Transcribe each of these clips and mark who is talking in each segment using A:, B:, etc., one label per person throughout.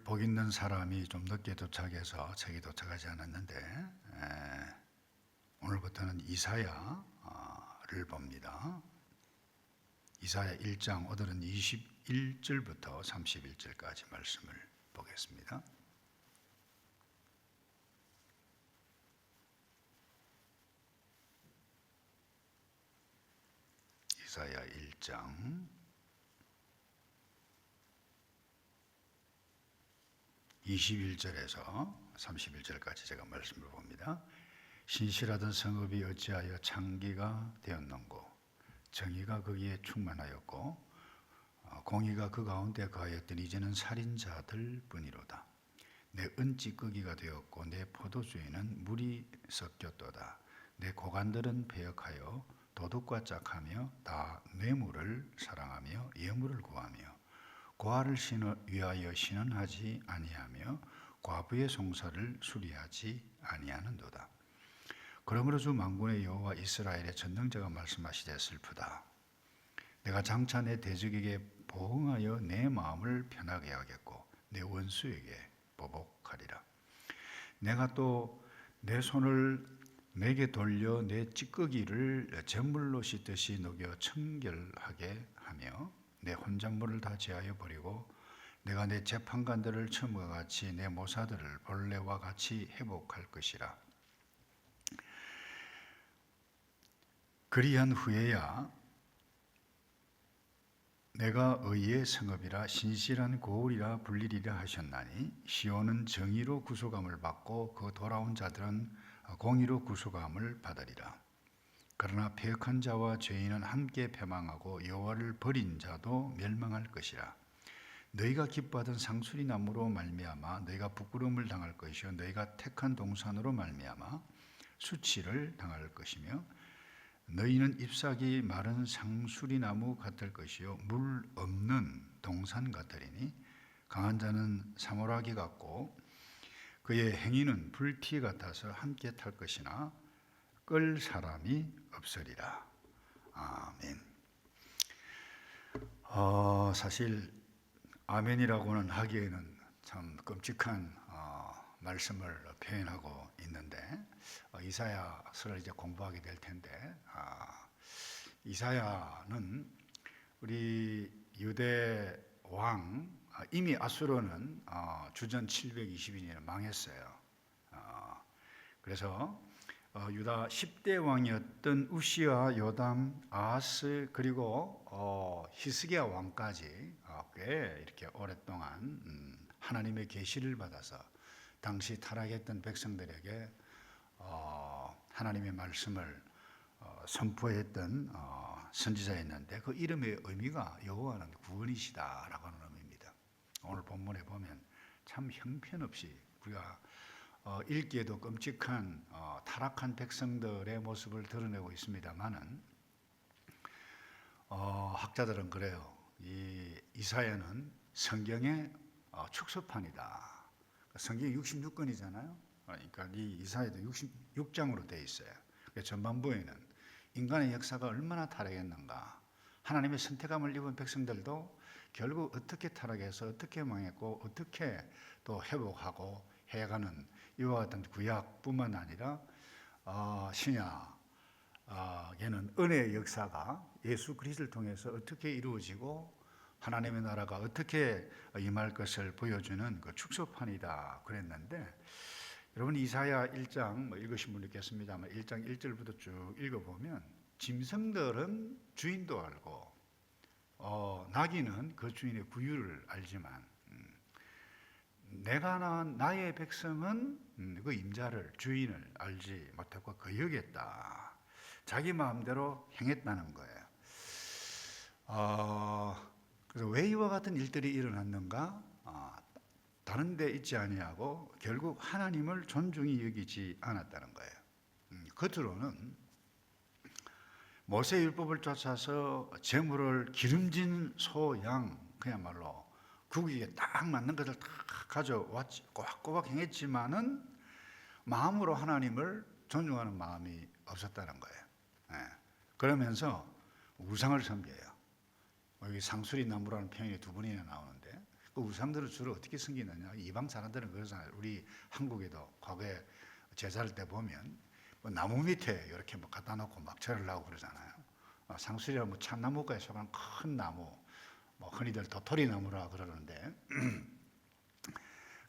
A: 복 있는 사람이 좀 늦게 도착해서 책이 도착하지 않았는데 오늘부터는 이사야를 봅니다. 이사야 1장 오늘은 21절부터 31절까지 말씀을 보겠습니다. 이사야 1장 21절에서 31절까지 제가 말씀을 봅니다. 신실하던 성읍이 어찌하여 창기가 되었는고, 정의가 거기에 충만하였고 공의가 그 가운데 거하였더니 이제는 살인자들 뿐이로다. 내 은찌꺼기가 되었고 내 포도주에는 물이 섞였도다. 내 고관들은 패역하여 도둑과 짝하며 다 뇌물을 사랑하며 예물을 구하며 고아를 위하여 신원하지 아니하며 과부의 송사를 수리하지 아니하는도다. 그러므로 주 만군의 여호와 이스라엘의 전능자가 말씀하시되 슬프다. 내가 장차 내 대적에게 보응하여 내 마음을 편하게 하겠고 내 원수에게 보복하리라. 내가 또 내 손을 내게 돌려 내 찌꺼기를 제물로 씻듯이 녹여 청결하게 하며 내 혼잣물을 다 제하여 버리고 내가 내 재판관들을 처음과 같이 내 모사들을 본래와 같이 회복할 것이라. 그리한 후에야 내가 의의 성읍이라 신실한 고을이라 불리리라 하셨나니 시온은 정의로 구속함을 받고 그 돌아온 자들은 공의로 구속함을 받으리라. 그러나 패역한 자와 죄인은 함께 패망하고 여호와를 버린 자도 멸망할 것이라. 너희가 기뻐하던 상수리 나무로 말미암아 너희가 부끄러움을 당할 것이요 너희가 택한 동산으로 말미암아 수치를 당할 것이며 너희는 잎사귀 마른 상수리 나무 같을 것이요 물 없는 동산 같으리니 강한 자는 사모라기 같고 그의 행위는 불티 같아서 함께 탈 것이나 끌 사람이 없으리라. 아멘. 사실 아멘이라고는 하기에는 참 끔찍한 말씀을 표현하고 있는데 이사야서를 이제 공부하게 될 텐데 이사야는 우리 유대 왕 이미 아수르는 주전 722년에 망했어요. 그래서 유다 10대 왕이었던 우시야, 요담, 아하스 그리고 히스기야 왕까지 꽤 이렇게 오랫동안 하나님의 계시를 받아서 당시 타락했던 백성들에게 하나님의 말씀을 선포했던 선지자였는데 그 이름의 의미가 여호와는 구원이시다라고 하는 의미입니다. 오늘 본문에 보면 참 형편없이 우리가 읽기에도 끔찍한 타락한 백성들의 모습을 드러내고 있습니다만은 학자들은 그래요. 이사야는 성경의 축소판이다. 성경이 66권이잖아요. 그러니까 이 이사야도 66장으로 되어 있어요. 전반부에는 인간의 역사가 얼마나 타락했는가, 하나님의 선택함을 입은 백성들도 결국 어떻게 타락해서 어떻게 망했고 어떻게 또 회복하고 해가는 이와 같은 구약뿐만 아니라 신약에는 은혜의 역사가 예수 그리스도를 통해서 어떻게 이루어지고 하나님의 나라가 어떻게 임할 것을 보여주는 그 축소판이다 그랬는데, 여러분 이사야 1장 읽으신 분 있겠습니다만 1장 1절부터 쭉 읽어보면 짐승들은 주인도 알고 나귀는 그 주인의 구유를 알지만 내가 낳은 나의 백성은 그 임자를 주인을 알지 못했고 거역했다. 자기 마음대로 행했다는 거예요. 그래서 왜 이와 같은 일들이 일어났는가? 다른 데 있지 아니하고 결국 하나님을 존중히 여기지 않았다는 거예요. 겉으로는 모세율법을 쫓아서 제물을 기름진 소, 양 그야말로 국익에 딱 맞는 것을 다 가져왔지, 꼬박꼬박 행했지만은 마음으로 하나님을 존중하는 마음이 없었다는 거예요. 그러면서 우상을 섬겨요. 여기 상수리 나무라는 표현이 두 번이나 나오는데 그 우상들을 주로 어떻게 섬기느냐? 이방 사람들은 그러잖아요. 우리 한국에도 과거에 제사할 때 보면 뭐 나무 밑에 이렇게 뭐 갖다 놓고 막 절을 하고 그러잖아요. 상수리라 뭐 참나무가에 속한 큰 나무, 뭐 흔히들 도토리 나무라 그러는데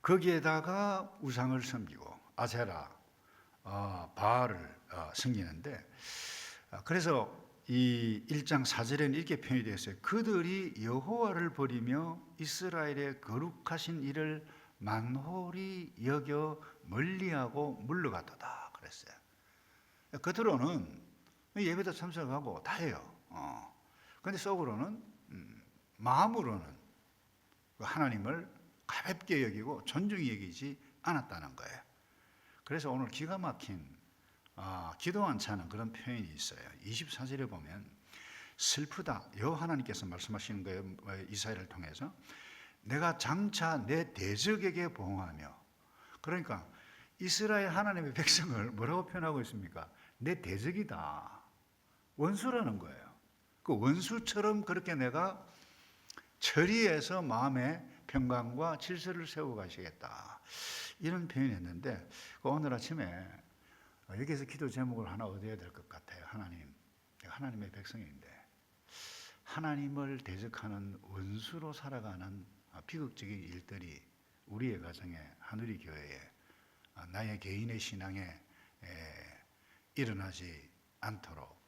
A: 거기에다가 우상을 섬기고 아세라, 바알을 섬기는데 그래서 이 1장 4절에는 이렇게 표현이 되어 있어요. 그들이 여호와를 버리며 이스라엘의 거룩하신 일을 만홀히 여겨 멀리하고 물러갔도다 그랬어요. 겉으로는 예배도 참석하고 다 해요. 그런데 속으로는 마음으로는 하나님을 가볍게 여기고 존중히 여기지 않았다는 거예요. 그래서 오늘 기가 막힌 기도 않자는 그런 표현이 있어요. 24절에 보면 슬프다. 여호와 하나님께서 말씀하시는 거예요. 이사야를 통해서 내가 장차 내 대적에게 보응하며, 그러니까 이스라엘 하나님의 백성을 뭐라고 표현하고 있습니까? 내 대적이다. 원수라는 거예요. 그 원수처럼 그렇게 내가 처리해서 마음에 평강과 질서를 세우고 가시겠다. 이런 표현을 했는데 오늘 아침에 여기서 기도 제목을 하나 얻어야 될 것 같아요. 하나님, 내가 하나님의 백성인데 하나님을 대적하는 원수로 살아가는 비극적인 일들이 우리의 가정에, 하늘이 교회에, 나의 개인의 신앙에 일어나지 않도록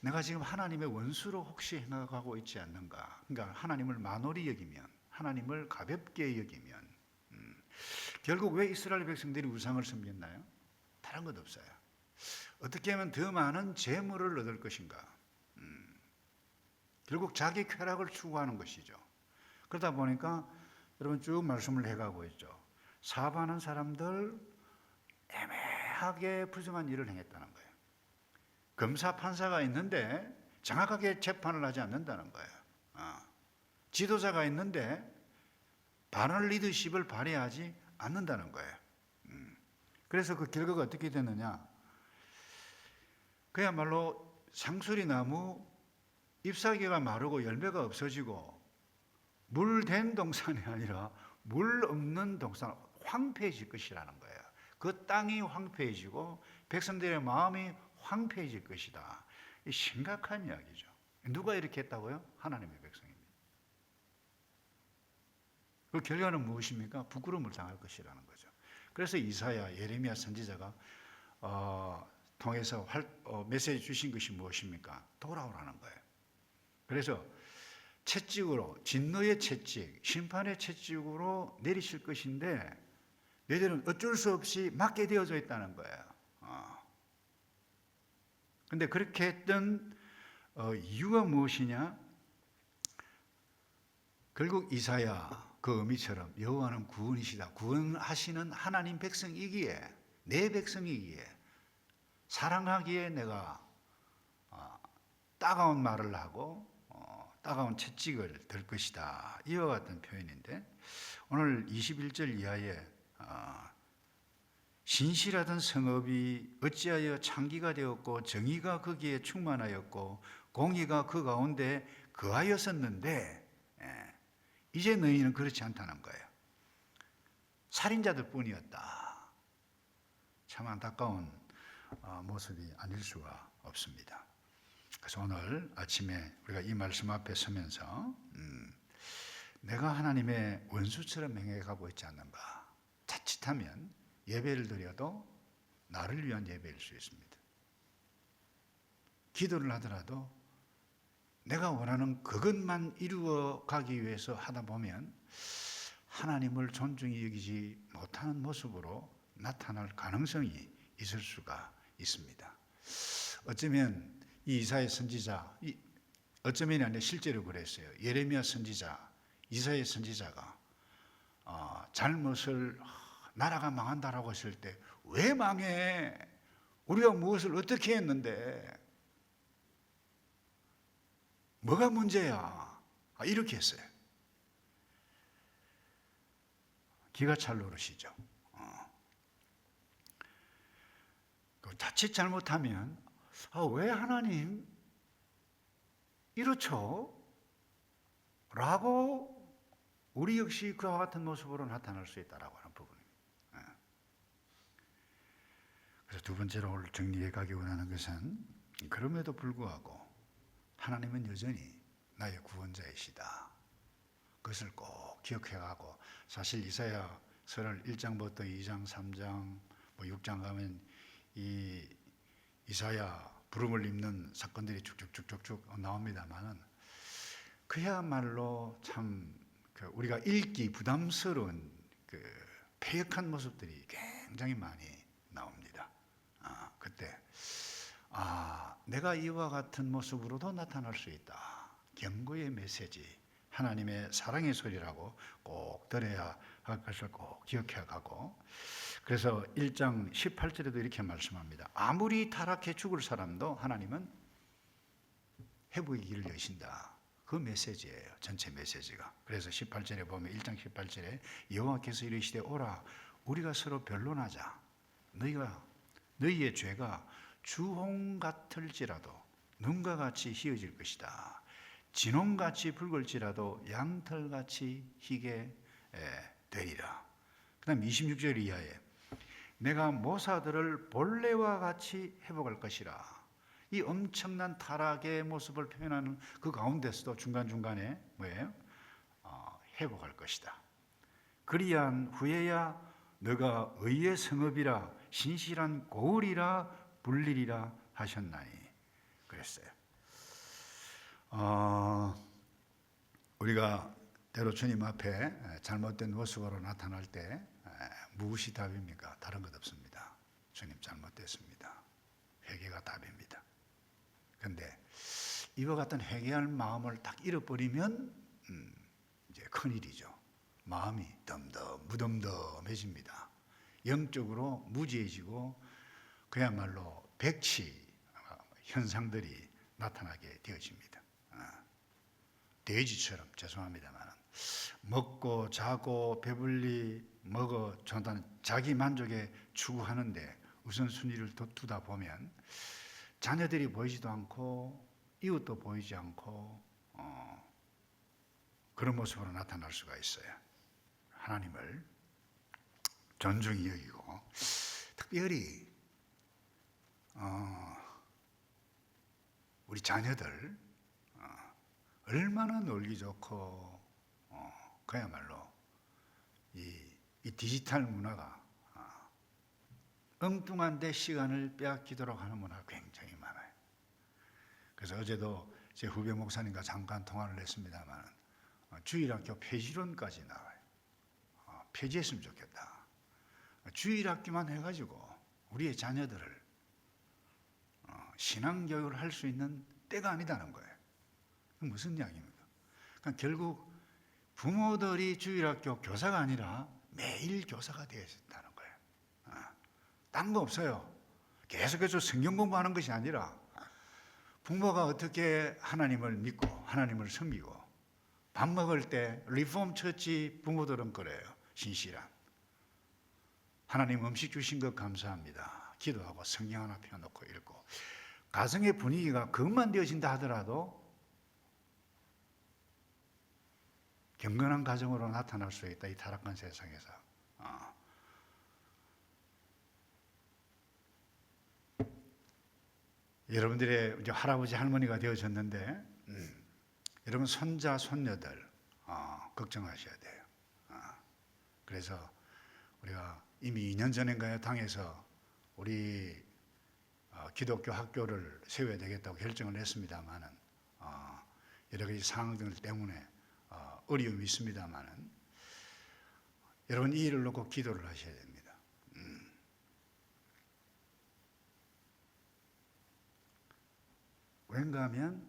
A: 내가 지금 하나님의 원수로 혹시 행하고 있지 않는가. 그러니까 하나님을 만홀히 여기면, 하나님을 가볍게 여기면 결국 왜 이스라엘 백성들이 우상을 섬겼나요? 다른 것 없어요. 어떻게 하면 더 많은 재물을 얻을 것인가. 결국 자기 쾌락을 추구하는 것이죠. 그러다 보니까 여러분 쭉 말씀을 해가고 있죠. 사업하는 사람들 애매하게 부정한 일을 행했다는 거예요. 검사 판사가 있는데 정확하게 재판을 하지 않는다는 거예요. 지도자가 있는데 바른 리더십을 발휘하지 않는다는 거예요. 그래서 그 결과가 어떻게 됐느냐? 그야말로 상수리 나무 잎사귀가 마르고 열매가 없어지고 물된 동산이 아니라 물 없는 동산, 황폐해질 것이라는 거예요. 그 땅이 황폐해지고 백성들의 마음이 황폐해질 것이다. 심각한 이야기죠. 누가 이렇게 했다고요? 하나님의 백성입니다. 그 결과는 무엇입니까? 부끄러움을 당할 것이라는 거죠. 그래서 이사야, 예레미야 선지자가 통해서 메시지 주신 것이 무엇입니까? 돌아오라는 거예요. 그래서 채찍으로, 진노의 채찍, 심판의 채찍으로 내리실 것인데 너희들은 어쩔 수 없이 맞게 되어져 있다는 거예요. 그런데 그렇게 했던 이유가 무엇이냐? 결국 이사야 그 의미처럼 여호와는 구원이시다. 구원하시는 하나님 백성이기에, 내 백성이기에, 사랑하기에 내가 따가운 말을 하고 따가운 채찍을 들 것이다. 이와 같은 표현인데 오늘 21절 이하에 신실하던 성읍이 어찌하여 창기가 되었고 정의가 거기에 충만하였고 공의가 그 가운데 거하였었는데 이제 너희는 그렇지 않다는 거예요. 살인자들 뿐이었다. 참 안타까운 모습이 아닐 수가 없습니다. 그래서 오늘 아침에 우리가 이 말씀 앞에 서면서 내가 하나님의 원수처럼 행해가고 있지 않는가. 자칫하면 예배를 드려도 나를 위한 예배일 수 있습니다. 기도를 하더라도 내가 원하는 그것만 이루어 가기 위해서 하다 보면 하나님을 존중히 여기지 못하는 모습으로 나타날 가능성이 있을 수가 있습니다. 어쩌면 이 이사야 선지자, 어쩌면 아니라 실제로 그랬어요. 예레미야 선지자, 이사야 선지자가 잘못을 나라가 망한다라고 했을 때 왜 망해? 우리가 무엇을 어떻게 했는데 뭐가 문제야? 이렇게 했어요. 기가 찰 노릇이죠. 자칫 잘못하면 왜 하나님 이렇죠? 라고 우리 역시 그와 같은 모습으로 나타날 수 있다라고 하는 부분입니다. 그래서 두 번째로 오늘 정리해 가기 원하는 것은 그럼에도 불구하고 하나님은 여전히 나의 구원자이시다. 그것을 꼭 기억해가고, 사실 이사야서를 1장부터 2장, 3장, 6장 가면 이 이사야 부름을 입는 사건들이 쭉쭉쭉쭉 나옵니다만은 그야말로 참 우리가 읽기 부담스러운 패역한 모습들이 굉장히 많이 나옵니다. 그때 내가 이와 같은 모습으로도 나타날 수 있다. 경고의 메시지, 하나님의 사랑의 소리라고 꼭 들어야 할 것을 꼭 기억해 가고, 그래서 1장 18절에도 이렇게 말씀합니다. 아무리 타락해 죽을 사람도 하나님은 회복의 길을 여신다. 그 메시지예요. 전체 메시지가. 그래서 18절에 보면 1장 18절에 여호와께서 이르시되 오라 우리가 서로 변론하자. 너희의 죄가 주홍 같을지라도 눈과 같이 희어질 것이다. 진홍같이 붉을지라도 양털같이 희게 되리라. 그 다음 26절 이하에 내가 모사들을 본래와 같이 회복할 것이라. 이 엄청난 타락의 모습을 표현하는 그 가운데서도 중간중간에 뭐예요? 회복할 것이다. 그리한 후에야 너가 의의 성읍이라 신실한 고을이라 불리리라 하셨나니 그랬어요. 우리가 때로 주님 앞에 잘못된 모습으로 나타날 때 무엇이 답입니까? 다른 것 없습니다. 주님 잘못됐습니다. 회개가 답입니다. 그런데 이와 같은 회개할 마음을 딱 잃어버리면 이제 큰일이죠. 마음이 무덤덤해집니다. 영적으로 무지해지고 그야말로 백치 현상들이 나타나게 되어집니다. 돼지처럼, 죄송합니다만 먹고 자고 배불리 먹어 자기 만족에 추구하는데 우선순위를 두다 보면 자녀들이 보이지도 않고 이웃도 보이지 않고 그런 모습으로 나타날 수가 있어요. 하나님을 존중히 여기고 특별히 우리 자녀들 얼마나 놀기 좋고 그야말로 이 디지털 문화가 엉뚱한데 시간을 빼앗기도록 하는 문화가 굉장히 많아요. 그래서 어제도 제 후배 목사님과 잠깐 통화를 했습니다만 주일학교 폐지론까지 나와요. 폐지했으면 좋겠다. 주일학교만 해가지고 우리의 자녀들을 신앙교육을 할 수 있는 때가 아니다는 거예요. 무슨 이야기입니까? 그러니까 결국 부모들이 주일학교 교사가 아니라 매일 교사가 되어야 된다는 거예요. 딴 거 없어요. 계속해서 성경 공부하는 것이 아니라 부모가 어떻게 하나님을 믿고 하나님을 섬기고 밥 먹을 때 리폼 처치 부모들은 그래요. 신실한 하나님 음식 주신 것 감사합니다. 기도하고 성경 하나 펴놓고 읽고 가정의 분위기가 그것만 되어진다 하더라도 경건한 가정으로 나타날 수 있다. 이 타락한 세상에서. 여러분들의 이제 할아버지 할머니가 되어졌는데 여러분 손자 손녀들 걱정하셔야 돼요. 그래서 우리가 이미 2년 전인가요 당에서 우리 기독교 학교를 세워야 되겠다고 결정을 했습니다만은 여러 가지 상황들 때문에 어려움이 있습니다만은 여러분 이 일을 놓고 기도를 하셔야 됩니다. 왠가 하면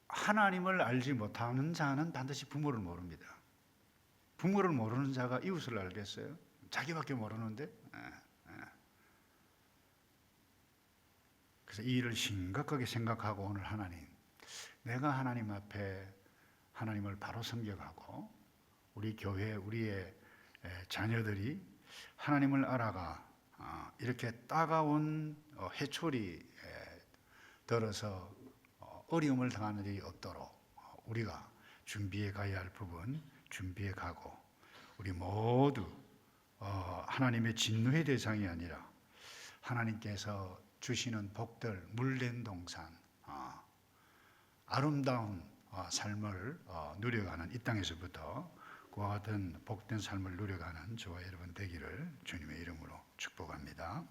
A: 하나님을 알지 못하는 자는 반드시 부모를 모릅니다. 부모를 모르는 자가 이웃을 알겠어요? 자기밖에 모르는데. 그래서 이 일을 심각하게 생각하고 오늘 하나님, 내가 하나님 앞에 하나님을 바로 섬겨가고 우리 교회, 우리의 자녀들이 하나님을 알아가 이렇게 따가운 해초리 들어서 어려움을 당하는 일이 없도록 우리가 준비해 가야 할 부분 준비해 가고, 우리 모두 하나님의 진노의 대상이 아니라 하나님께서 주시는 복들, 물된 동산, 아름다운 삶을 누려가는 이 땅에서부터 그와 같은 복된 삶을 누려가는 저와 여러분 되기를 주님의 이름으로 축복합니다.